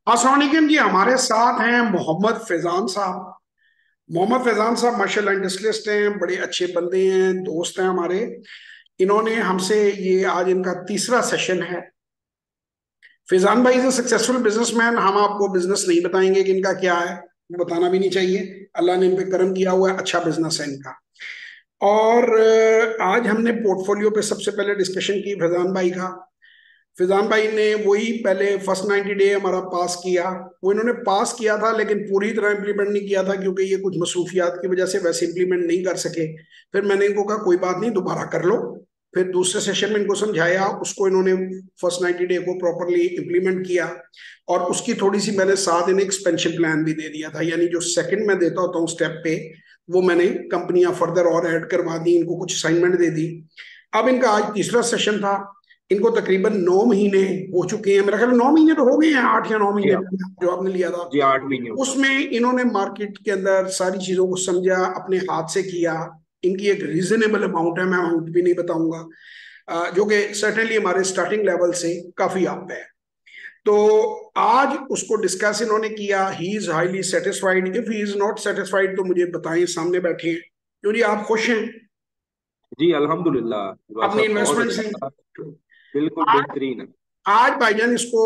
अस्सलाम वालेकुम जी। हमारे साथ हैं मोहम्मद फैजान साहब। मोहम्मद फैजान साहब माशाल्लाह इंडस्ट्रियलिस्ट हैं, बड़े अच्छे बंदे हैं, दोस्त हैं हमारे। इन्होंने हमसे ये आज इनका तीसरा सेशन है। फैजान भाई इज सक्सेसफुल बिजनेसमैन। हम आपको बिजनेस नहीं बताएंगे कि इनका क्या है, वो बताना भी नहीं चाहिए। अल्लाह ने इन पे करम किया हुआ है, अच्छा बिजनेस है इनका। और आज हमने पोर्टफोलियो पे सबसे पहले डिस्कशन की फैजान भाई का। फिजान भाई ने वही पहले फर्स्ट 90 डे हमारा पास किया। वो इन्होंने पास किया था लेकिन पूरी तरह इम्प्लीमेंट नहीं किया था, क्योंकि ये कुछ मसरूफियात की वजह से वैसे इम्प्लीमेंट नहीं कर सके। फिर मैंने इनको कहा कोई बात नहीं, दोबारा कर लो। फिर दूसरे सेशन में इनको समझाया, उसको इन्होंने फर्स्ट 90 डे को प्रॉपरली इम्प्लीमेंट किया। और उसकी थोड़ी सी मैंने साथ इन्हें एक्सपेंशन प्लान भी दे दिया था, यानी जो सेकंड में देता होता हूँ स्टेप पे, वो मैंने कंपनियां फर्दर और ऐड करवा दी, इनको कुछ असाइनमेंट दे दी। अब इनका आज तीसरा सेशन था। इनको तकरीबन 9 महीने हो चुके हैं, मेरा ख्याल 9 महीने तो हो गए हैं, 8 या 9 महीने जी जो आपने लिया था। जी 8 महीने हो गए। उसमें इन्होंने मार्केट के अंदर सारी चीजों को समझा, अपने हाथ से किया। इनकी एक रीजनेबल अमाउंट है, मैं अमाउंट भी नहीं बताऊंगा, जो कि सर्टेनली हमारे स्टार्टिंग लेवल से काफी अप है। तो आज उसको डिस्कस इन्होंने किया। He is highly satisfied. If he is not satisfied तो मुझे बताएं, सामने बैठे हैं। क्यों जी, आप खुश हैं जी अल्हम्दुलिल्लाह, दुआ अपनी सब बहुत इन्वेस्टमेंट अच्छा से? था। बिल्कुल आज बेहतरीन है। आज भाईजान इसको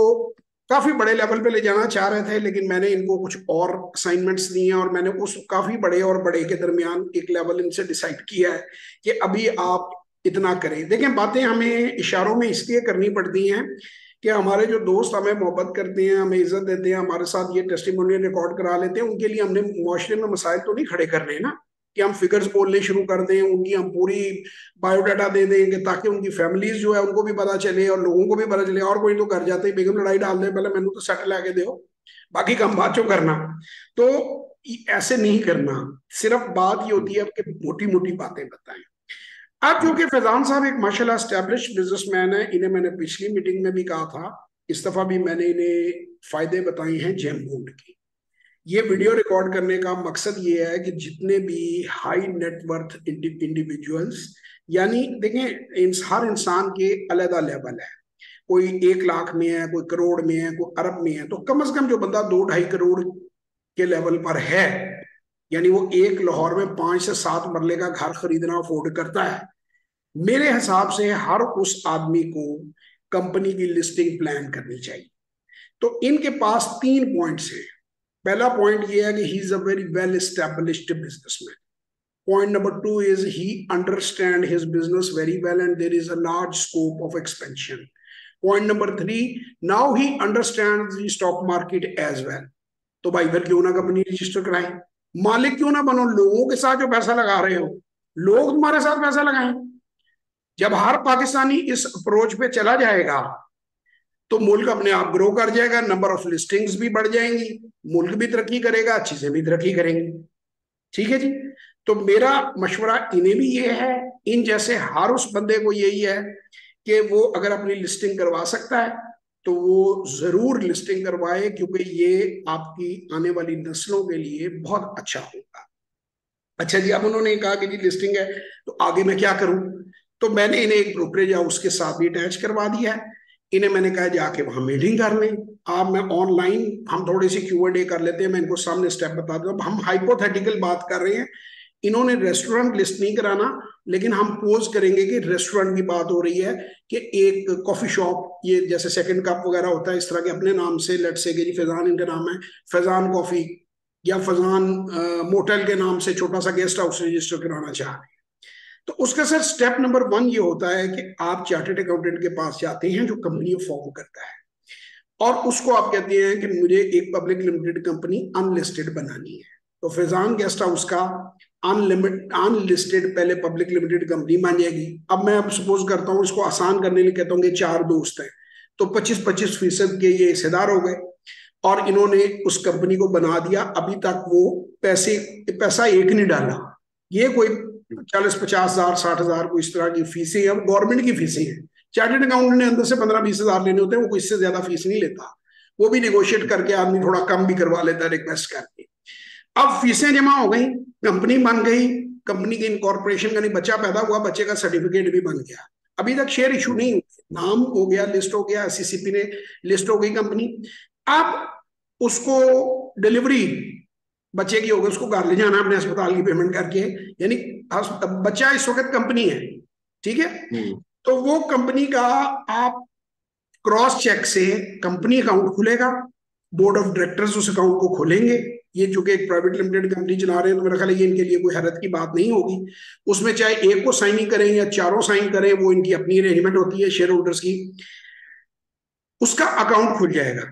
काफी बड़े लेवल पे ले जाना चाह रहे थे, लेकिन मैंने इनको कुछ और असाइनमेंट्स दिए हैं, और मैंने उस काफी बड़े और बड़े के दरमियान एक लेवल इनसे डिसाइड किया है कि अभी आप इतना करें। देखें, बातें हमें इशारों में इसलिए करनी पड़ती हैं कि हमारे जो दोस्त हमें मोहब्बत करते हैं, हमें इज्जत देते हैं, हमारे साथ ये टेस्टिमोनियल रिकॉर्ड करा लेते हैं, उनके लिए हमने मुआशरे में मसाइल तो नहीं खड़े करने हैं ना, कि हम फिगर्स बोलने शुरू कर दें, उनकी हम पूरी बायोडाटा दे देंगे ताकि उनकी फैमिलीज जो है उनको भी पता चले और लोगों को भी पता चले। और कोई तो घर जाते ही बेगम लड़ाई डाल दे, पहले मैंने तो सेटल लाके दो, बाकी काम बाद चो करना। तो ऐसे नहीं करना। सिर्फ बात ये होती है कि मोटी मोटी बातें बताएं। अब जी क्योंकि फैजान साहब एक माशाल्लाह एस्टेब्लिश बिजनेसमैन है, इन्हें मैंने पिछली मीटिंग में भी कहा था, इस दफा भी मैंने इन्हें फायदे बताए हैं जेम बूट की। ये वीडियो जी रिकॉर्ड करने का मकसद ये है कि जितने भी हाई नेटवर्थ इंडिविजुअल्स, यानी देखें, हर इंसान के अलग लेवल है। कोई 1 लाख में है, कोई करोड़ में है, कोई अरब में है। तो कम से कम जो बंदा 2-2.5 करोड़ के लेवल पर है, यानी वो एक लाहौर में 5 से 7 मरले का घर खरीदना अफोर्ड करता है, मेरे हिसाब से हर उस आदमी को कंपनी की लिस्टिंग प्लान करनी चाहिए। तो इनके पास 3 पॉइंट्स हैं। पहला पॉइंट ये है कि he is a very well established businessman. Point number 2 is he understand his business very well and there is a large scope of expansion. Point number 3, now he understand the stock market as well. तो भाई फिर क्यों ना company register कराएं? मालिक क्यों ना बनो, लोगों के साथ जो पैसा लगा रहे हो, लोग तुम्हारे साथ पैसा लगाएं। जब हर पाकिस्तानी इस अप्रोच पे चला जाएगा तो मुल्क अपने आप ग्रो कर जाएगा, नंबर ऑफ लिस्टिंग्स भी बढ़ जाएंगी, मुल्क भी तरक्की करेगा, चीजें भी तरक्की करेंगी। ठीक है जी। तो मेरा मशवरा इन्हें भी ये है, इन जैसे हर उस बंदे को यही है कि वो अगर अपनी लिस्टिंग करवा सकता है तो वो जरूर लिस्टिंग करवाए, क्योंकि ये आपकी आने वाली नस्लों के लिए बहुत अच्छा होगा। अच्छा जी, अब उन्होंने कहा कि जी लिस्टिंग है, तो आगे मैं क्या करूं? तो मैंने इन्हें एक ब्रोकरेज हाउस के साथ भी अटैच करवा दिया है। इन्हें मैंने कहा जाके वहां मीटिंग कर लें। आप मैं ऑनलाइन हम थोड़ी सी Q&A कर लेते हैं, मैं इनको सामने स्टेप बता दूं। अब हम हाइपोथेटिकल बात कर रहे हैं। इन्होंने रेस्टोरेंट लिस्ट नहीं कराना, लेकिन हम पोज करेंगे कि रेस्टोरेंट की बात हो रही है, कि एक कॉफी शॉप, ये जैसे सेकंड कप वगैरह होता है, इस तरह के अपने नाम से, लेट से कि जी फैजान इनका नाम है, फैजान कॉफी, या फजान मोटेल के नाम से छोटा सा गेस्ट हाउस रजिस्टर कराना चाह रहे हैं। तो उसका सर स्टेप नंबर 1 ये होता है कि आप चार्टेड अकाउंटेंट के पास जाते हैं जो कंपनी फॉर्म करता है, और उसको आप कहते हैं कि मुझे एक पब्लिक लिमिटेड कंपनी अनलिस्टेड बनानी है। तो फैजान गेस्ट हाउस का अनलिस्टेड पहले पब्लिक लिमिटेड कंपनी बन जाएगी। अब मैं अब सपोज करता हूँ, इसको आसान करने के लिए कहता हूँ कि 4 दोस्त हैं, तो 25-25% के ये हिस्सेदार हो गए, और इन्होंने उस कंपनी को बना दिया। अभी तक वो पैसा एक नहीं डाला। ये कोई 40-50 हजार 60 हजार कोई इस तरह की फीसें हैं, गवर्नमेंट की फीसें हैं। चार्टेड अकाउंटेंट ने अंदर से 15-20 हजार लेने होते हैं, वो कोई इससे ज्यादा फीस नहीं लेता। वो भी निगोशिएट करके आदमी थोड़ा कम भी करवा लेता है रिक्वेस्ट करके। अब फीसें जमा हो गई, कंपनी बन गई, कंपनी के इनकॉर्पोरेशन का नहीं, बच्चा पैदा हुआ, बच्चे का सर्टिफिकेट भी बन गया। अभी तक शेयर इशू नहीं हुए, नाम हो गया, लिस्ट हो गया, SCCP ने लिस्ट हो गई कंपनी। अब उसको डिलीवरी बच्चे की होगी, उसको घर ले जाना अपने अस्पताल की पेमेंट करके, यानी बच्चा इस वक्त कंपनी है, ठीक है। तो वो कंपनी का आप क्रॉस चेक से कंपनी अकाउंट खुलेगा, बोर्ड ऑफ डायरेक्टर्स उस अकाउंट को खोलेंगे। ये चूंकि एक प्राइवेट लिमिटेड कंपनी चला रहे हैं तो मेरा ख्याल है ये इनके लिए कोई हैरत की बात नहीं होगी। उसमें चाहे एक को साइन ही करें या चारों साइन करें, वो इनकी अपनी अरेंजमेंट होती है शेयर होल्डर्स की। उसका अकाउंट खुल जाएगा,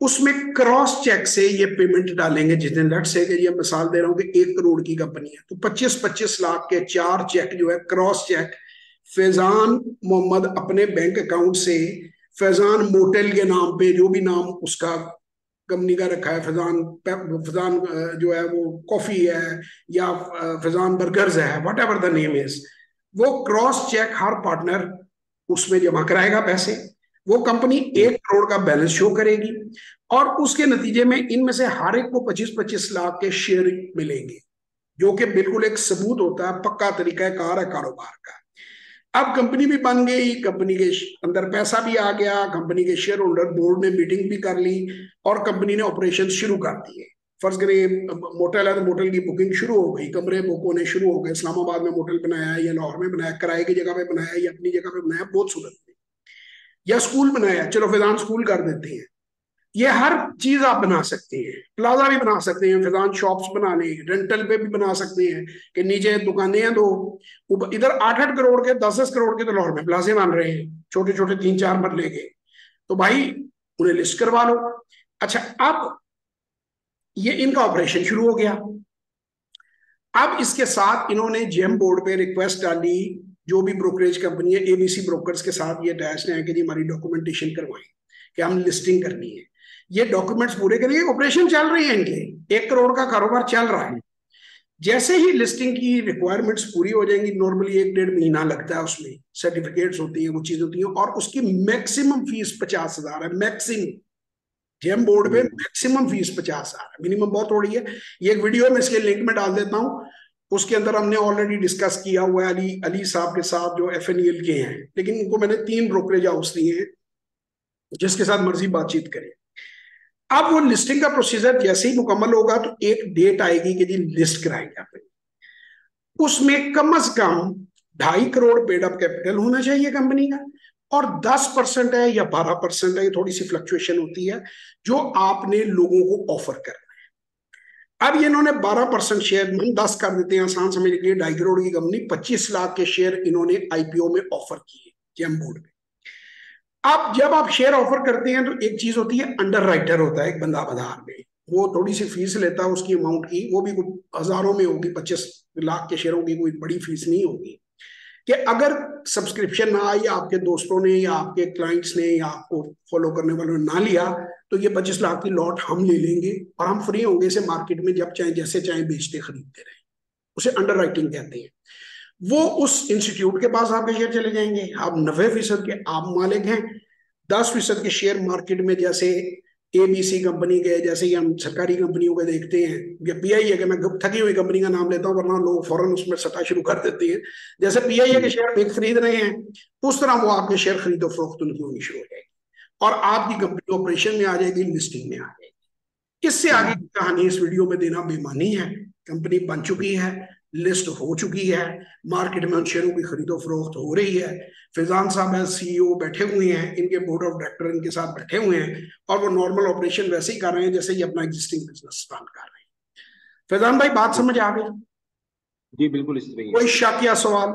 उसमें क्रॉस चेक से ये पेमेंट डालेंगे। जितने लेट्स से ये मिसाल दे रहा हूं कि 1 करोड़ की कंपनी है तो 25-25 लाख के 4 चेक जो है क्रॉस चेक फैजान मोहम्मद अपने बैंक अकाउंट से फैजान मोटेल के नाम पे, जो भी नाम उसका कंपनी का रखा है, फैजान फैजान जो है वो कॉफी है या फैजान बर्गर्स है, what ever the name is, वो क्रॉस चेक हर पार्टनर उसमें जमा कराएगा पैसे। वो कंपनी 1 करोड़ का बैलेंस शो करेगी और उसके नतीजे में इनमें से हर एक को 25-25 लाख के शेयर मिलेंगे, जो कि बिल्कुल एक सबूत होता है, पक्का तरीका कार है कारोबार का। अब कंपनी भी बन गई, कंपनी के अंदर पैसा भी आ गया, कंपनी के शेयर होल्डर बोर्ड ने मीटिंग भी कर ली और कंपनी ने ऑपरेशन शुरू कर दिए। फर्ज करें मोटल है तो मोटल की बुकिंग शुरू हो गई, कमरे बुक होने शुरू हो गए। इस्लामाबाद में मोटल बनाया है या लाहौर में बनाया, किराए की जगह पे बनाया या अपनी जगह पे बनाया, बहुत सूरत में, या स्कूल बनाया, चलो फैजान स्कूल कर देते हैं। ये हर चीज आप बना सकते हैं, प्लाजा भी बना सकते हैं, फैजान शॉप्स बना लें, रेंटल पे भी बना सकते हैं कि नीचे दुकानें हैं दो, इधर 8-8 करोड़ के 10-10 करोड़ के तो लाहौर में प्लाजे बन रहे हैं, छोटे छोटे 3-4 मरले के। तो भाई उन्हें लिस्ट करवा लो। अच्छा, अब ये इनका ऑपरेशन शुरू हो गया। अब इसके साथ इन्होंने जेम बोर्ड पे रिक्वेस्ट डाली, जो भी ब्रोकरेज कंपनी है एबीसी ब्रोकर्स के साथ ये अटैच है कि जी हमारी डॉक्यूमेंटेशन करवाएं कि हम लिस्टिंग करनी है। ये डॉक्यूमेंट्स पूरे करेंगे, ऑपरेशन चल रही है इनके, 1 करोड़ का कारोबार चल रहा है। जैसे ही लिस्टिंग की रिक्वायरमेंट्स पूरी हो जाएंगी, नॉर्मली 1-1.5 महीना लगता है, उसमें सर्टिफिकेट्स होती हैं, वो चीज होती है, और उसकी मैक्सिमम फीस 50,000 है। मैक्सिमम जेम बोर्ड पे मैक्सिमम फीस 50,000 है, मिनिमम बहुत थोड़ी है। ये एक वीडियो में इसके लिंक में डाल देता हूँ, उसके अंदर हमने ऑलरेडी डिस्कस किया हुआ है अली अली साहब के साथ जो FNEL के हैं, लेकिन इनको मैंने 3 ब्रोकरेज हाउस दिए हैं, जिसके साथ मर्जी बातचीत करें। अब वो लिस्टिंग का प्रोसीजर जैसे ही मुकम्मल होगा तो एक डेट आएगी कि जी लिस्ट कराएंगे आप, उसमें कम से कम 2.5 करोड़ पेड अप कैपिटल होना चाहिए कंपनी का, और 10% है या 12% है, ये थोड़ी सी फ्लक्चुएशन होती है, जो आपने लोगों को ऑफर करना है। अब ये इन्होंने 12% शेयर, हम 10 कर देते हैं आसान समझने के लिए, 2.5 करोड़ की कंपनी 25 लाख के शेयर इन्होंने IPO में ऑफर किए जेम बोर्ड में। अब जब आप शेयर ऑफर करते हैं तो एक चीज होती है, अंडर राइटर होता है एक बंदा बाजार में, वो थोड़ी सी फीस लेता है उसकी अमाउंट की, वो भी कुछ हजारों में होगी, 25 लाख के शेयरों की कोई बड़ी फीस नहीं होगी, कि अगर सब्सक्रिप्शन ना आए या आपके दोस्तों ने या आपके क्लाइंट्स ने या आपको फॉलो करने वालों ने ना लिया, तो ये 25 लाख की लॉट हम ले लेंगे और हम फ्री होंगे इसे मार्केट में जब चाहे जैसे चाहे बेचते खरीदते रहे। उसे अंडर राइटिंग कहते हैं। वो उस इंस्टीट्यूट के पास आपके शेयर चले जाएंगे, आप 90% के आप मालिक हैं, 10% के शेयर मार्केट में, जैसे ABC कंपनी के, जैसे ही हम सरकारी कंपनियों के देखते हैं, या PIA के, मैं थकी हुई कंपनी का नाम लेता हूं वरना लोग फौरन उसमें सट्टा शुरू कर देते हैं, जैसे PIA के शेयर बिक खरीद रहे हैं, उस तरह वो आपके शेयर खरीदो फरोख्त उनकी होनी शुरू हो जाएगी और आपकी कंपनी ऑपरेशन में आ जाएगी, लिस्टिंग में आ जाएगी। इससे आगे की कहानी इस वीडियो में देना बेमानी है। कंपनी बन चुकी है, लिस्ट हो चुकी है, मार्केट में उन शेयरों की खरीदो फरोख्त हो रही है, फैजान साहब है CEO बैठे हुए हैं, इनके बोर्ड ऑफ डायरेक्टर इनके साथ बैठे हुए हैं और वो नॉर्मल ऑपरेशन वैसे ही कर रहे हैं जैसे ही अपना एग्जिस्टिंग बिजनेस रन कर रहे हैं। फैजान भाई बात समझ आ गई? जी बिल्कुल इस तरह ही है। कोई शक या सवाल?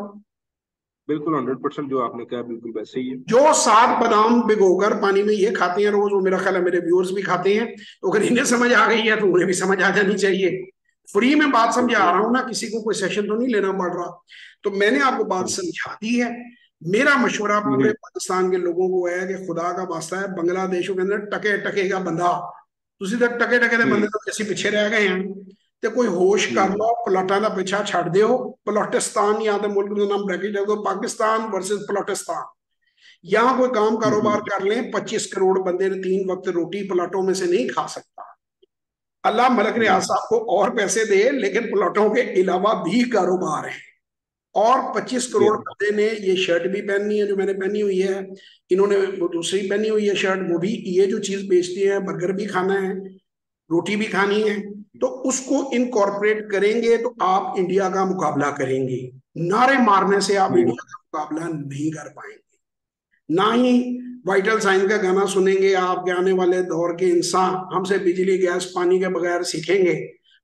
बिल्कुल 100% जो आपने कहा बिल्कुल वैसे ही है। जो 7 बादाम भिगोकर पानी में ये खाते हैं रोज, वो मेरा ख्याल है मेरे व्यूअर्स भी खाते हैं, तो अगर इन्हें समझ आ गई है तो उन्हें भी समझ आ जानी चाहिए। फ्री में बात समझा रहा हूं ना, किसी को कोई सेशन तो नहीं लेना पड़ रहा, तो मैंने आपको बात समझा दी है। मेरा मशवरा पूरे पाकिस्तान के लोगों को है कि खुदा का वास्ता है, बांग्लादेशों के अंदर टके टके का बंदा, ਤੁਸੀਂ ਤਾਂ ਟਕੇ ਟਕੇ ਦੇ ਬੰਦੇ ਤੋਂ ਅਸੀਂ ਪਿੱਛੇ ਰਹਿ ਗਏ ਹਾਂ, ਤੇ ਕੋਈ ਹੋਸ਼ ਕਰ ਲਓ, ਪਲਾਟਾਂ ਦਾ ਪਿੱਛਾ ਛੱਡ ਦਿਓ, ਪਲਾਟਿਸਤਾਨ ਜਾਂ ਤੇ ਮੁਲਕ ਦਾ ਨਾਮ ਬ੍ਰੈकेट कर दो, पाकिस्तान वर्सेस पलाटिस्तान, यहाँ कोई काम कारोबार कर लें, 25 करोड़ बंदे 3 वक्त रोटी प्लाटों में से नहीं खा सकता। अल्लाह मलक रियाज साहब को और पैसे दे, लेकिन प्लाटों के अलावा भी कारोबार है। और 25 करोड़ बंदे ने ये शर्ट भी पहननी है जो मैंने पहनी हुई है, इन्होंने वो दूसरी पहनी हुई है शर्ट, वो भी ये जो चीज बेचती है, बर्गर भी खाना है, रोटी भी खानी है, तो उसको इनकॉर्पोरेट करेंगे तो आप इंडिया का मुकाबला करेंगे। नारे मारने से आप हम्म। इंडिया का मुकाबला नहीं कर पाएंगे। ना ही वाइटल साइन का गाना सुनेंगे आप कि आने वाले दौर के इंसान हमसे बिजली गैस पानी के बगैर सीखेंगे।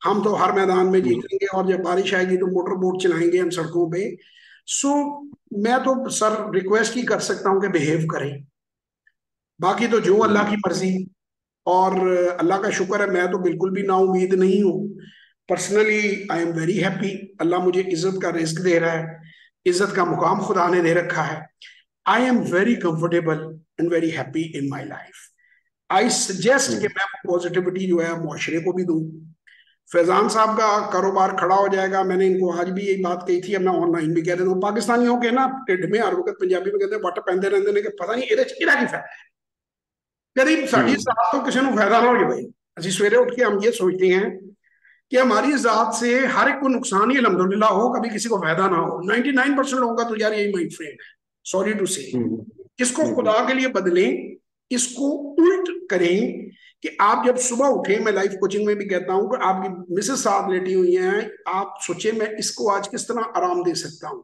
हम तो हर मैदान में हम्म। जीतेंगे और जब बारिश आएगी तो मोटर बोट चलाएंगे हम सड़कों पे। सो मैं तो सर रिक्वेस्ट ही कर सकता हूँ कि बिहेव करें, बाकी तो जो अल्लाह की हम्म। मर्जी। और अल्लाह का शुक्र है, मैं तो बिल्कुल भी नाउमीद नहीं हूँ। Personally I am very happy. Allah मुझे इज्जत का रिस्क दे रहा है, इज्जत का मुकाम खुदा ने दे रखा है। आई am very comfortable and very happy in my life. I suggest कि हम्म। मैं पॉजिटिविटी जो है मुआशरे को भी दूं। फैजान साहब का कारोबार खड़ा हो जाएगा, मैंने इनको आज भी यही बात कही थी, अब मैं ऑनलाइन भी कह देता हूँ। पाकिस्तानियों के ना ढिड में हर वक्त पंजाबी में कहते हैं वट पैंदे रहंदे ने कि पता नहीं ਇਹਦੇ ਚ ਕਿਹੜਾ ਕੀ ਫਾਇਦਾ ਹੈ। करीब साड़ी हम्म। साथ तो किसी को फायदा ना हो जाए भाई। असि सवेरे उठ के हम ये सोचते हैं कि हमारी जात से हर एक को नुकसान ही अलहमदुलिल्लाह हो, कभी किसी को फायदा ना हो। 99% लोगों का तो यार यही माइंड फ्रेम है, सॉरी टू से। हम्म। इसको हम्म। खुदा के लिए बदलें, इसको उल्ट करें कि आप जब सुबह उठे, मैं लाइफ कोचिंग में भी कहता हूं कि आपकी मिसेस साथ लेटी हुई हैं, आप सोचे मैं इसको आज किस तरह आराम दे सकता हूं,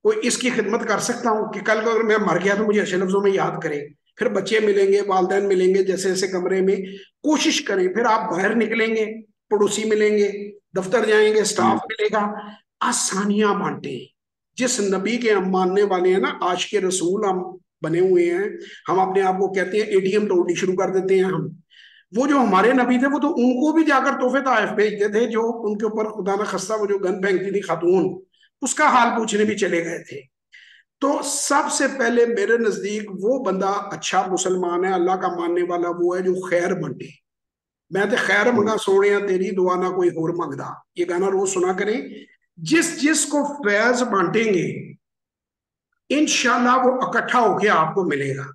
कोई इसकी खिदमत कर सकता हूँ कि कल को अगर मैं मर गया तो मुझे अच्छे लफ्जों में याद करे। फिर बच्चे मिलेंगे, वालदेन मिलेंगे, जैसे जैसे कमरे में कोशिश करें। फिर आप बाहर निकलेंगे, पड़ोसी मिलेंगे, दफ्तर जाएंगे, स्टाफ हम्म। मिलेगा, आसानियां बांटे। जिस नबी के हम मानने वाले हैं ना, आज के रसूल हम बने हुए हैं, हम अपने आप को कहते हैं एटीएम तोड़नी शुरू कर देते हैं हम। वो जो हमारे नबी थे वो तो उनको भी जाकर तोहफे ताइफ भेजते थे, जो उनके ऊपर खुदा न खस्ता वो जो गन फेंकती थी खातून, उसका हाल पूछने भी चले गए थे। तो सबसे पहले मेरे नजदीक वो बंदा अच्छा मुसलमान है, अल्लाह का मानने वाला वो है जो खैर बांटे। मैं तो खैर मंगा हम्म। सोने तेरी दुआ ना कोई होर मंगदा, ये गाना रोज सुना करें। जिस जिस को फैज बांटेंगे इंशाल्लाह वो इकट्ठा होके आपको मिलेगा।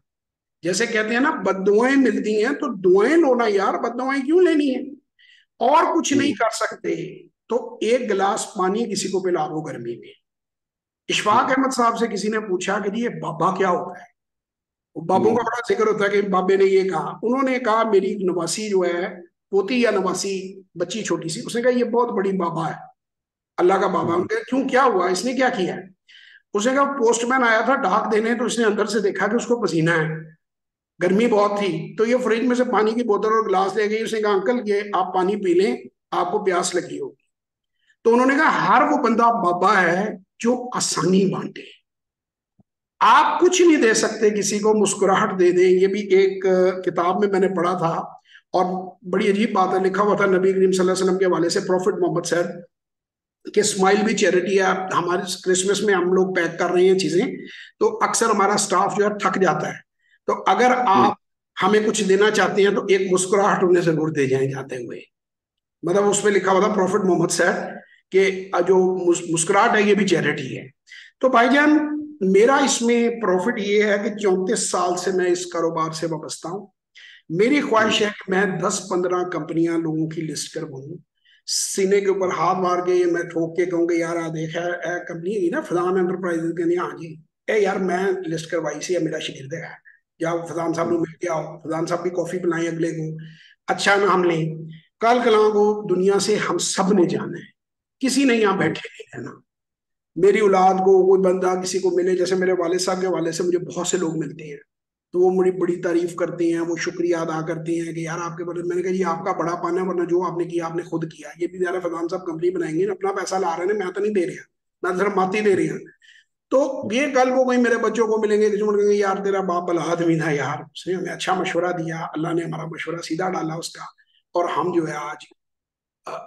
जैसे कहते हैं ना बद्दुआएं मिलती हैं, तो दुआएं लो ना यार, बद्दुआएं क्यों लेनी है। और कुछ नहीं हम्म। कर सकते तो एक गिलास पानी किसी को पिला दो गर्मी में। इशफाक अहमद साहब से किसी ने पूछा कि जी ये बाबा क्या होता है। वो बाबों का हम्म। बड़ा जिक्र होता है कि बाबे ने ये कहा, उन्होंने कहा मेरी एक नवासी जो है, पोती या नवासी बच्ची छोटी सी, उसने कहा ये बहुत बड़ी बाबा है, अल्लाह का बाबा। हम्म। उनके क्यों, क्या हुआ, इसने क्या किया है। उसने कहा पोस्टमैन आया था डाक देने, तो इसने अंदर से देखा कि उसको पसीना है, गर्मी बहुत थी, तो ये फ्रिज में से पानी की बोतल और गिलास ले गई। उसने कहा अंकल ये आप पानी पी लें, आपको प्यास लगी होगी। तो उन्होंने कहा हर वो बंदा बाबा है जो आसानी बांटे। आप कुछ नहीं दे सकते किसी को, मुस्कुराहट दे दें। ये भी एक किताब में मैंने पढ़ा था, और बड़ी अजीब बात है, लिखा हुआ था नबी करीम सल्लल्लाहु अलैहि वसल्लम के हवाले से, प्रॉफिट मोहम्मद साहब कि स्माइल भी चैरिटी है। हमारे क्रिसमस में हम लोग पैक कर रहे हैं चीजें, तो अक्सर हमारा स्टाफ जो है थक जाता है, तो अगर हम्म। आप हमें कुछ देना चाहते हैं तो एक मुस्कुराहट उन्हें जरूर दे जाए जाते हुए। मतलब उसमें लिखा हुआ था प्रॉफिट मोहम्मद साहब कि जो मुस्कुराहट है ये भी चैरिटी है। तो भाईजान मेरा इसमें प्रॉफिट ये है कि 34 साल से मैं इस कारोबार से वाबस्ता हूँ। मेरी ख्वाहिश है कि मैं 10-15 कंपनियां लोगों की लिस्ट करवाऊं, सीने के ऊपर हाथ मार के मैं ठोक के कहूंगा यार आ देखा है कंपनी है ना फलान एंटरप्राइजेज, कहनी हाँ जी ए यार मैं लिस्ट करवाई सी है, मेरा शिगिर्द है, जाओ फलान साहब को मिल के आओ, फलान साहब की कॉफी पिलाएं अगले को, अच्छा नाम लें। कल कला को दुनिया से हम सब ने जाना है, किसी ने यहाँ हम्म। बैठे नहीं रहना। मेरी औलाद को कोई बंदा किसी को मिले, जैसे मेरे वाले साहब के वाले से मुझे बहुत से लोग मिलते हैं, तो वो बड़ी बड़ी तारीफ करते हैं, वो शुक्रिया अदा करते हैं कि यार आपके बड़े, मैंने कहा जी आपका बड़ा पाना, वरना जो आपने किया आपने खुद किया। ये भी जरा फैजान साहब कंपनी बनाएंगे ना, अपना पैसा ला रहे हैं, मैं तो नहीं दे रहा, मैं सिर्फ माती दे रही हूँ। तो ये कल को कोई मेरे बच्चों को मिलेंगे, किसी को मिलेंगे यार तेरा बाप भला आदमी था यार, उसने हमें अच्छा मशवरा दिया, अल्लाह ने हमारा मशवरा सीधा डाला उसका, और हम जो है आज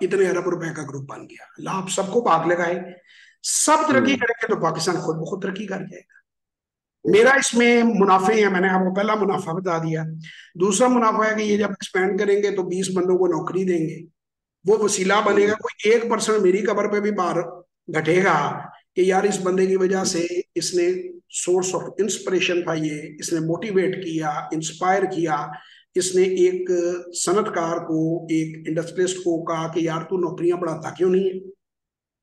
इतने अरब रुपए का ग्रुप बन गया। अल्लाह आप सबको भाग लगाए, सब तरक्की हम्म। करेंगे तो पाकिस्तान खुद ब खुद तरक्की कर जाएगा। मेरा हम्म। इसमें मुनाफे हैं, मैंने आपको पहला मुनाफा बता दिया। दूसरा मुनाफा है कि ये जब एक्सपेंड करेंगे तो 20 बंदों को नौकरी देंगे, वो वसीला बनेगा, हम्म। कोई 1% मेरी कबर पे भी बाहर घटेगा कि यार इस बंदे की वजह से इसने सोर्स ऑफ इंस्पिरेशन था, ये इसने मोटिवेट किया, इंस्पायर किया, इसने एक सनतकार को, एक इंडस्ट्रियलिस्ट को कहा कि यार तू नौकरियां बढ़ाता क्यों नहीं है,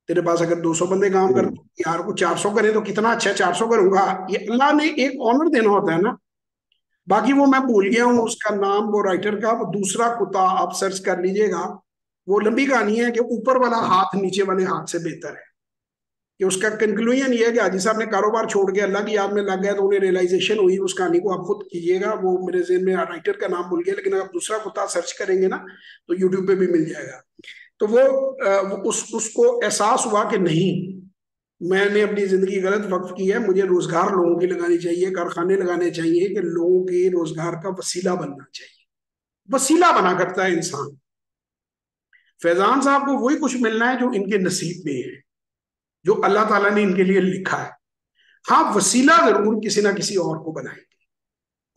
तेरे पास अगर 200 बंदे काम हम्म। करते यार को 400 करे तो कितना अच्छा, 400 करूंगा। ये अल्लाह ने एक ऑनर देना होता है ना। बाकी वो मैं भूल गया हूँ उसका नाम, वो राइटर का, वो दूसरा कुत्ता, आप सर्च कर लीजिएगा। वो लंबी कहानी है कि ऊपर वाला हाथ नीचे वाले हाथ से बेहतर है। कि उसका कंक्लूजन ये है कि हाजी साहब ने कारोबार छोड़ के अल्लाह की याद में लग गया, तो उन्हें रियलाइजेशन हुई। उस कहानी को आप खुद कीजिएगा, वो मेरे ज़हन में राइटर का नाम भूल गया, लेकिन अगर दूसरा कुत्ता सर्च करेंगे ना तो यूट्यूब पे भी मिल जाएगा। तो वो उसको एहसास हुआ कि नहीं, मैंने अपनी जिंदगी गलत वक्त की है, मुझे रोजगार लोगों की लगानी चाहिए, कारखाने लगाने चाहिए कि लोगों के रोजगार का वसीला बनना चाहिए। वसीला बना करता है इंसान। फैजान साहब को वही कुछ मिलना है जो इनके नसीब में है, जो अल्लाह ताला ने इनके लिए लिखा है। हाँ, वसीला जरूर किसी ना किसी और को बनाएंगे।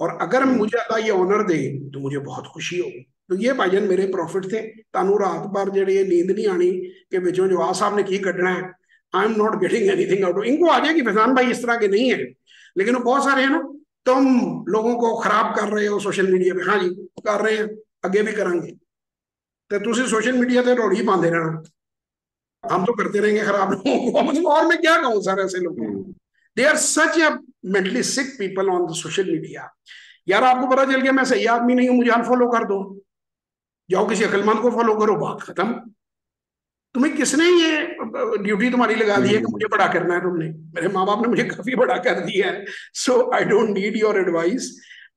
और अगर मुझे अल्लाह ये ऑनर दे तो मुझे बहुत खुशी होगी। तो ये भाईजान मेरे प्रॉफिट थे। तानू रात भर जेड़ी नींद नहीं आनी कि बिचों जवाब साहब ने की कटना है, I am not getting anything out. इनको आ जाएगी फैजान भाई इस तरह के नहीं है, लेकिन वो बहुत सारे हैं ना, तुम लोगों को खराब कर रहे हो सोशल मीडिया पे। हाँ जी, कर रहे हैं, आगे भी करेंगे। तो तुम सोशल मीडिया पे रोड़ी पाते रहना, हम तो करते रहेंगे खराब लोगों को। मतलब और मैं क्या कहूँ सर ऐसे लोगों को। They are such a mentally sick people on the social media. यार आपको पता चल गया मैं सही आदमी नहीं हूं, मुझे अनफॉलो कर दो, जाओ किसी अक्लमंद को फॉलो करो, बात खत्म। तुम्हें किसने ये ड्यूटी तुम्हारी लगा दी है कि मुझे बड़ा करना है? तुमने, मेरे माँ बाप ने मुझे काफी बड़ा कर दिया है। So I don't need your advice.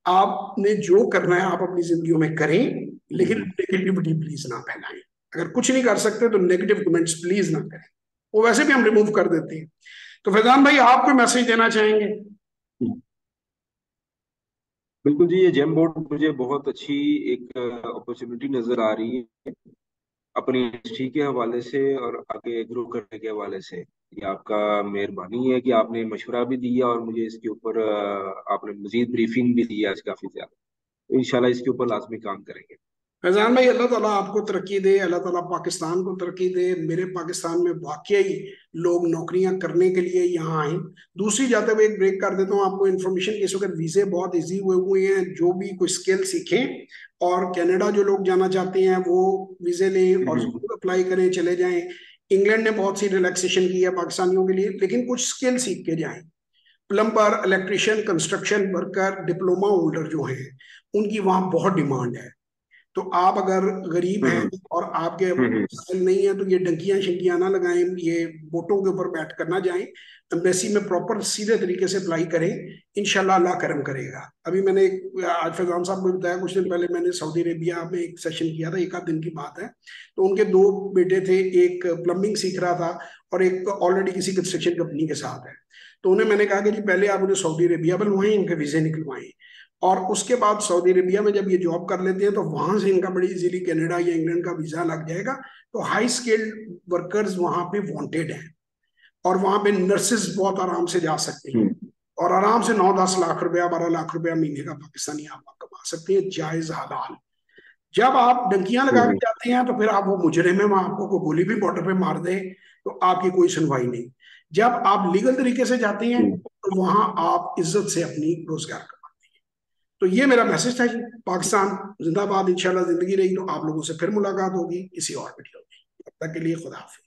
आपने जो करना है आप अपनी जिंदगी में करें, लेकिन नेगेटिविटी प्लीज ना फैलाएं। अगर कुछ नहीं कर सकते तो नेगेटिव कमेंट्स प्लीज ना करें, वो वैसे भी हम रिमूव कर देते हैं। तो फैजान भाई आप कोई मैसेज देना चाहेंगे? बिल्कुल जी, ये जेम बोर्ड मुझे बहुत अच्छी एक अपॉर्चुनिटी नजर आ रही है अपनी हिस्ट्री के हवाले से और आगे ग्रो करने के हवाले से। ये आपका मेहरबानी है कि आपने मशवरा भी दिया और मुझे इसके ऊपर आपने मजीद ब्रीफिंग भी दी आज काफी ज्यादा। तो इंशाल्लाह इसके ऊपर लाजमी काम करेंगे। फैजान भाई अल्लाह ताला आपको तरक्की दे, अल्लाह ताला पाकिस्तान को तरक्की दे। मेरे पाकिस्तान में वाकई लोग नौकरियां करने के लिए यहाँ आए। दूसरी जाते हुए एक ब्रेक कर देता हूँ आपको इन्फॉर्मेशन की, इस वक्त वीजे बहुत इजी हुए हुए हैं। जो भी कोई स्किल सीखें, और कनाडा जो लोग जाना चाहते हैं वो वीजे लें और हम्म। जरूर अप्लाई करें, चले जाएं। इंग्लैंड ने बहुत सी रिलैक्सेशन की है पाकिस्तानियों के लिए, लेकिन कुछ स्किल सीख के जाएं। Plumber, electrician, construction worker, diploma holder जो हैं, उनकी वहाँ बहुत डिमांड है। तो आप अगर गरीब हैं हम्म। और आपके हम्म। स्किल नहीं है तो ये डंकियां शंकियां ना लगाएं, ये बोटों के ऊपर बैठ कर ना जाएं। एम्बेसी में प्रॉपर सीधे तरीके से अप्लाई करें, इंशाल्लाह अल्लाह करम करेगा। अभी मैंने आज फैजान साहब को बताया, कुछ दिन पहले मैंने सऊदी अरेबिया में एक सेशन किया था, एक आध दिन की बात है। तो उनके दो बेटे थे, एक प्लम्बिंग सीख रहा था और एक ऑलरेडी किसी कंस्ट्रक्शन कंपनी के साथ है। तो उन्हें मैंने कहा कि जी पहले आप उन्हें सऊदी अरेबिया बुलवाएं, इनके वीजे निकलवाएं, और उसके बाद सऊदी अरेबिया में जब ये जॉब कर लेते हैं तो वहां से इनका बड़ी इजीली कनाडा या इंग्लैंड का वीजा लग जाएगा। तो हाई स्किल्ड वर्कर्स वहां पे वांटेड हैं, और वहां पे नर्सेज बहुत आराम से जा सकती हैं, हम्म। और आराम से 9-10 लाख रुपया, 12 लाख रुपया महीने का पाकिस्तानी आप कमा सकते हैं, जायज हलाल। जब आप डंकियां लगा के हम्म। जाते हैं तो फिर आप वो मुजरिम है, वहां आपको कोई गोली भी बॉर्डर पे मार दे तो आपकी कोई सुनवाई नहीं। जब आप लीगल तरीके से जाते हैं हम्म। तो वहां आप इज्जत से अपनी रोजगार कमाते हैं। तो ये मेरा मैसेज था जी। पाकिस्तान जिंदाबाद। इंशाल्लाह जिंदगी रही तो आप लोगों से फिर मुलाकात होगी किसी और वीडियो में। तब तक के लिए खुदा हाफिज।